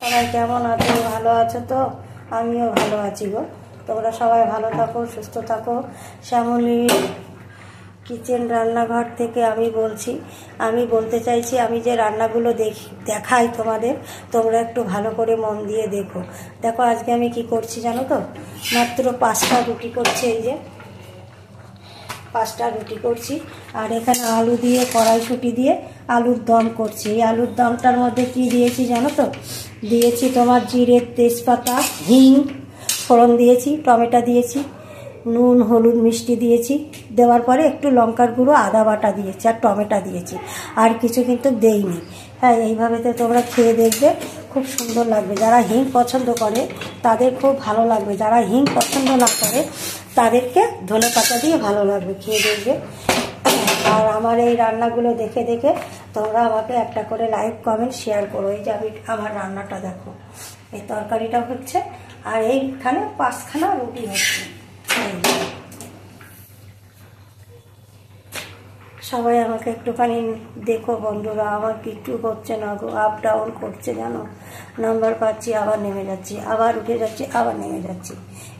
সবাই কেমন আছো? ভালো আছো তো? আমিও ভালো আছি গো। তোমরা সবাই ভালো থাকো, সুস্থ থাকো। শ্যামলী কিচেন রান্নাঘর থেকে আমি বলছি। আমি বলতে চাইছি, আমি যে রান্নাগুলো দেখাই তোমাদের, তোমরা একটু ভালো করে মন দিয়ে দেখো। দেখো আজকে আমি কি করছি জানো তো? মাত্র 5টা রুটি করছি। এই যে 5টা রুটি করছি। আর এখানে আলু দিয়ে, কড়াইশুঁটি দিয়ে আলুর দম করছি। এই আলুর দমটার মধ্যে কি দিয়েছি জানো তো? দিয়েছি তোমার জিরে, তেজপাতা, হিং, ফোড়ন দিয়েছি, টমেটো দিয়েছি, নুন, হলুদ, মিষ্টি দিয়েছি। দেওয়ার পরে একটু লঙ্কার গুঁড়ো, আদা বাটা দিয়েছি, আর টমেটো দিয়েছি। আর কিছু কিন্তু দেইনি। হ্যাঁ, এইভাবে তো তোমরা খেয়ে দেখবে, খুব সুন্দর লাগবে। যারা হিং পছন্দ করে তাদের খুব ভালো লাগবে, যারা হিং পছন্দ না করে তাদেরকে ধনেপাতা দিয়ে ভালো লাগবে, খেয়ে দেখবে। আর আমার এই রান্নাগুলো দেখে দেখে তোমরা আমাকে একটা করে লাইক, কমেন্ট, শেয়ার করো। এই যে আমি আমার রান্নাটা দেখো, এই তরকারিটা হচ্ছে, আর এইখানে 5খানা রুটি হচ্ছে। সবাই আমাকে একটুখানি দেখো বন্ধুরা, আমার কিচ্ছু হচ্ছে না গো, আপ ডাউন করছে জানো। নাম্বার পাচ্ছি, আবার নেমে যাচ্ছি, আবার উঠে যাচ্ছি, আবার নেমে যাচ্ছি,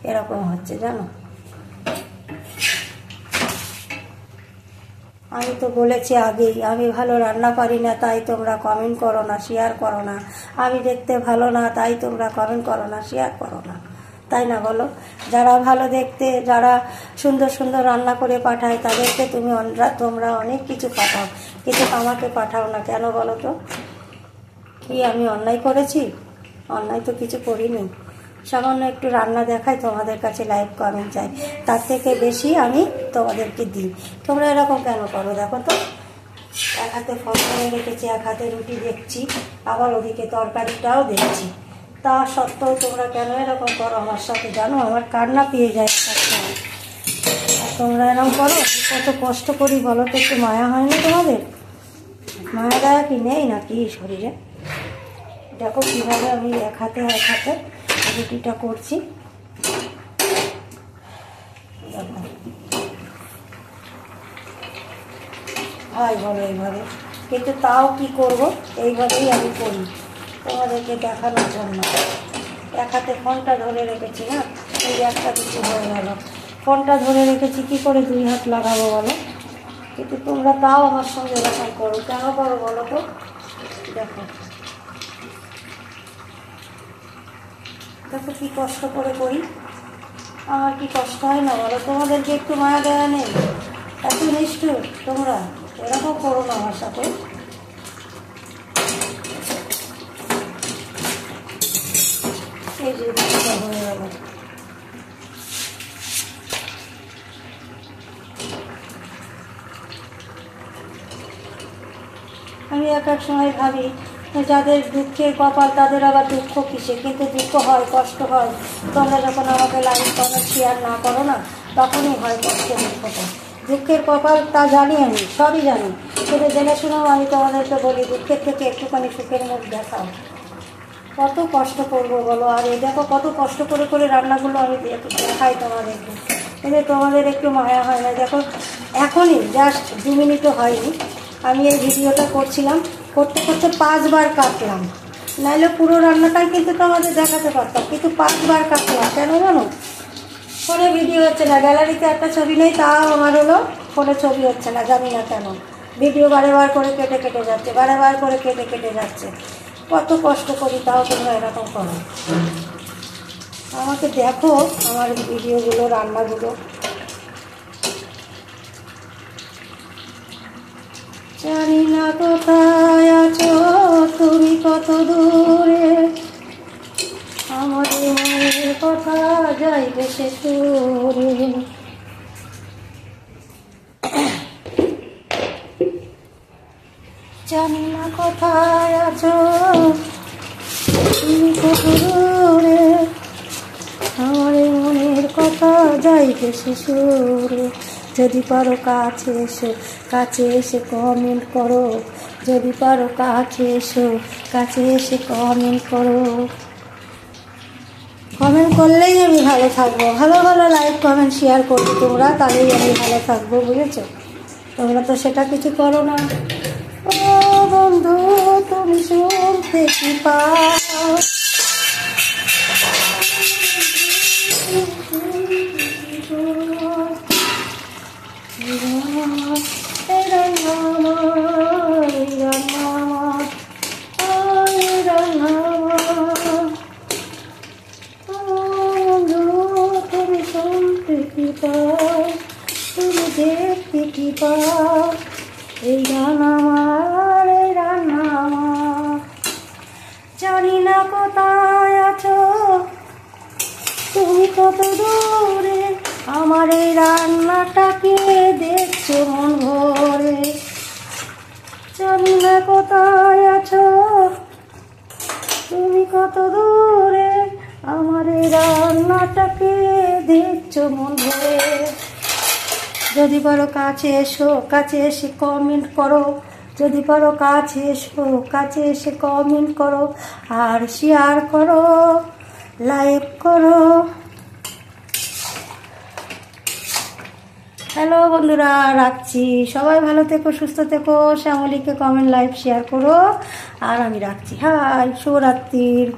এরকম হচ্ছে জানো। আমি তো বলেছি আগেই, আমি ভালো রান্না পারি না, তাই তোমরা কমেন্ট করো না, শেয়ার করো না। আমি দেখতে ভালো না, তাই তোমরা কমেন্ট করো না, শেয়ার করো না, তাই না বলো? যারা ভালো দেখতে, যারা সুন্দর সুন্দর রান্না করে পাঠায়, তাদেরকে তোমরা অনেক কিছু পাঠাও, কিন্তু আমাকে পাঠাও না কেন বলো তো? কি আমি অন্যায় করেছি? অন্যায় তো কিছু করিনি। সামান্য একটু রান্না দেখাই, তোমাদের কাছে লাইক, কমেন্ট চাই, তার থেকে বেশি আমি তোমাদেরকে দিই। তোমরা এরকম কেন করো? দেখো তো, এক হাতে ফোন করে রেখেছি, এক হাতে রুটি দেখছি, আবার ওদিকে তরকারিটাও দেখছি। তা সত্ত্বেও তোমরা কেন এরকম করো আমার সাথে জানো? আমার কান্না পেয়ে যায় সবসময়। আর তোমরা এরকম করো, কত কষ্ট করি বলো তো? একটু মায়া হয় না তোমাদের? মায়া দয়া কি নেই নাকি শরীরে? দেখো কীভাবে আমি এক হাতে রুটিটা করছি। দেখো হয় বলো এইভাবে, কিন্তু তাও কি করব, এইভাবেই আমি করি তোমাদেরকে দেখানোর জন্য। এক হাতে ফোনটা ধরে রেখেছি না, এই একটা কিছু হয়ে গেল। ফোনটা ধরে রেখেছি, কি করে 2 হাত লাগাবো বলো? কিন্তু তোমরা তাও আমার সঙ্গে এরকম করো, কেন করো বলো তো? দেখো দেখো কি কষ্ট করে করি। আমার কি কষ্ট হয় না বলো? তোমাদেরকে একটু মায়া দেওয়া নেই? এত নিষ্ঠুর তোমরা, এরকম করো না আমার সাথে। এই যে হয়ে গেল। আমি এক সময় ভাবি, যাদের দুঃখের কপাল তাদের আবার দুঃখ কিসে? কিন্তু দুঃখ হয়, কষ্ট হয়। তোমরা যখন আমাকে লাইক, কমেন্ট, শেয়ার না করো না, তখনই হয় কষ্টের দুঃখটা। দুঃখের কপাল তা জানি, আমি সবই জানি, কিন্তু জেনে শুনেও আমি তোমাদেরকে বলি, দুঃখের থেকে একটুখানি সুখের মুখ দেখাও। কত কষ্ট করবো বলো? আর এই দেখো কত কষ্ট করে করে রান্নাগুলো আমি দেখাই তোমাদেরকে, কিন্তু তোমাদের একটু মায়া হয় না। দেখো এখনই জাস্ট 2 মিনিটও হয়নি আমি এই ভিডিওটা করছিলাম, করতে করতে 5 বার কাটলাম। নাইলে পুরো রান্নাটাই কিন্তু তোমাদের দেখাতে পারতাম, কিন্তু 5 বার কাটলাম। কেন জানো? ফোনে ভিডিও হচ্ছে না, গ্যালারিতে একটা ছবি নেই, তাও আমার হলো ফোনে ছবি হচ্ছে না, জানি না কেন। ভিডিও বারে করে কেটে কেটে যাচ্ছে, বারে করে কেটে কেটে যাচ্ছে। কত কষ্ট করি, তাও তোমরা এরকম করো। আমাকে দেখো আমার ভিডিওগুলো, রান্নাগুলো। জানি না কোথায় আছো তুমি, কত দূরে, আমাদের মনের কথা যাইবে সে সুরে। জানি না কোথায় আছো তুমি, কত দূরে, আমাদের মনের কথা যাইবে সে সুরে। যদি পারো কাছে এসো, কাছে এসে কমেন্ট করো। যদি পারো কাছে এসো, কাছে এসে কমেন্ট করো। কমেন্ট করলেই আমি ভালো থাকবো, ভালো ভালো লাইক, কমেন্ট, শেয়ার করবো তোমরা, তাহলেই আমি ভালো থাকবো, বুঝেছো? তোমরা তো সেটা কিছু করো না। ও বন্ধু তুমি শুনতে কি পাও? পাও। এই গান আমার, এই রান্না আমার। জানি না কোথায় আছো তুমি, কত দূরে, আমার এই রান্নাটাকে দেখছো মন ভরে। জানি না কোথায় আছো তুমি, কত দূরে, আমার এই রান্নাটাকে দেখছো মন ভরে। যদি পারো কাছে এসো, কাছে এসে কমেন্ট করো। যদি পারো কাছে এসো, কাছে এসে কমেন্ট করো, আর শেয়ার করো, লাইক করো। হ্যালো বন্ধুরা, রাখছি। সবাই ভালো থেকো, সুস্থ থেকো। শ্যামলীকে কমেন্ট, লাইক, শেয়ার করো। আর আমি রাখছি। হাই, শুভরাত্রির।